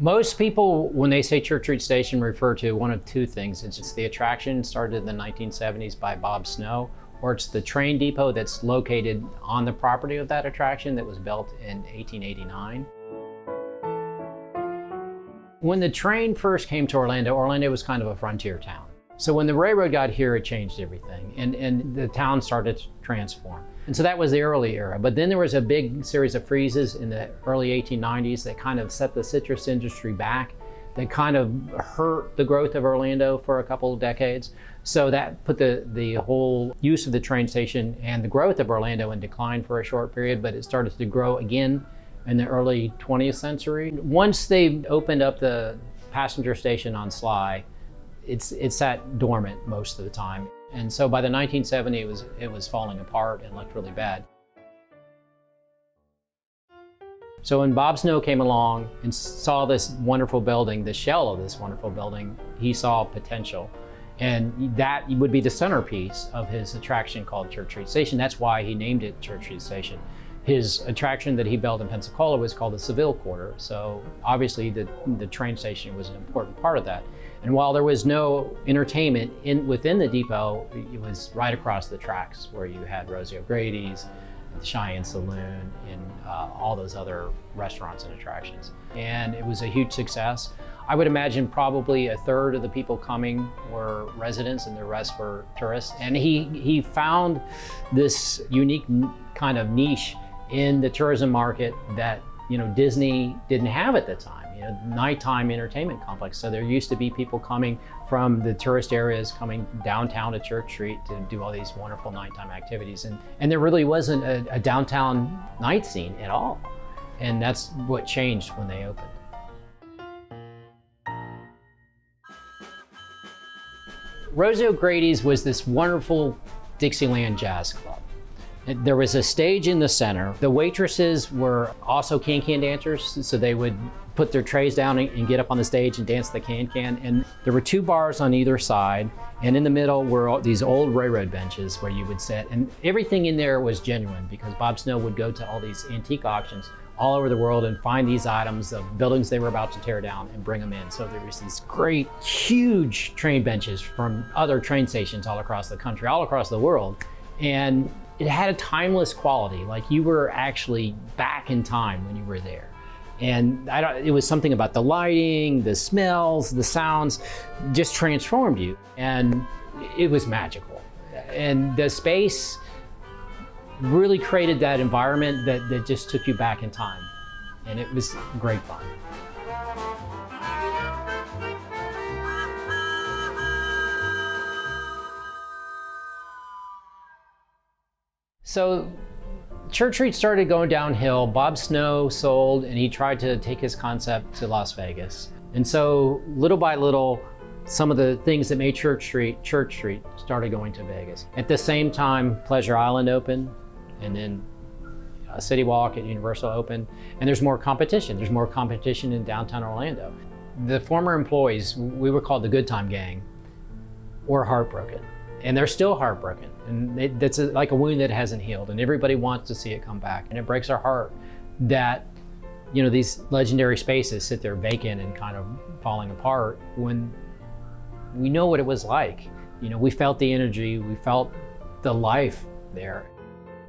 Most people, when they say Church Street Station, refer to one of two things. It's just the attraction started in the 1970s by Bob Snow, or it's the train depot that's located on the property of that attraction that was built in 1889. When the train first came to Orlando, Orlando was kind of a frontier town. So when the railroad got here, it changed everything, and the town started to transform. And so that was the early era. But then there was a big series of freezes in the early 1890s that kind of set the citrus industry back, that kind of hurt the growth of Orlando for a couple of decades. So that put the whole use of the train station and the growth of Orlando in decline for a short period, but it started to grow again in the early 20th century. Once they opened up the passenger station on Sly, it sat dormant most of the time. And so by the 1970s, it was falling apart and looked really bad. So when Bob Snow came along and saw this wonderful building, the shell of this wonderful building, he saw potential. And that would be the centerpiece of his attraction called Church Street Station. That's why he named it Church Street Station. His attraction that he built in Pensacola was called the Seville Quarter. So obviously the train station was an important part of that. And while there was no entertainment within the depot, it was right across the tracks where you had Rosie O'Grady's, the Cheyenne Saloon, and all those other restaurants and attractions. And it was a huge success. I would imagine probably a third of the people coming were residents and the rest were tourists. And he found this unique kind of niche in the tourism market that Disney didn't have at the time. Nighttime entertainment complex. So there used to be people coming from the tourist areas coming downtown to Church Street to do all these wonderful nighttime activities. And there really wasn't a downtown night scene at all. And that's what changed when they opened. Rosie O'Grady's was this wonderful Dixieland jazz club. There was a stage in the center. The waitresses were also can-can dancers, so they would put their trays down and get up on the stage and dance the can-can. And there were two bars on either side, and in the middle were these old railroad benches where you would sit. And everything in there was genuine because Bob Snow would go to all these antique auctions all over the world and find these items of buildings they were about to tear down and bring them in. So there was these great, huge train benches from other train stations all across the country, all across the world. And it had a timeless quality, like you were actually back in time when you were there. And it was something about the lighting, the smells, the sounds, just transformed you. And it was magical. And the space really created that environment that just took you back in time. And it was great fun. So Church Street started going downhill. Bob Snow sold, and he tried to take his concept to Las Vegas. And so little by little, some of the things that made Church Street started going to Vegas. At the same time, Pleasure Island opened, and then City Walk at Universal opened, and there's more competition. There's more competition in downtown Orlando. The former employees, we were called the Good Time Gang, were heartbroken. And they're still heartbroken. And that's like a wound that hasn't healed. And everybody wants to see it come back. And it breaks our heart that, these legendary spaces sit there vacant and kind of falling apart when we know what it was like. We felt the energy, we felt the life there.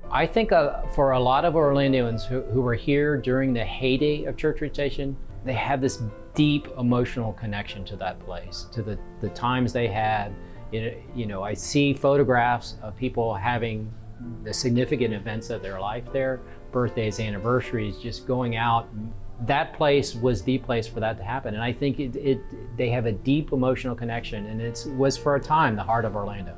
I think for a lot of Orlandoans who were here during the heyday of Church Street Station, they have this deep emotional connection to that place, to the times they had. I see photographs of people having the significant events of their life there, birthdays, anniversaries, just going out. That place was the place for that to happen. And I think they have a deep emotional connection, and it was for a time the heart of Orlando.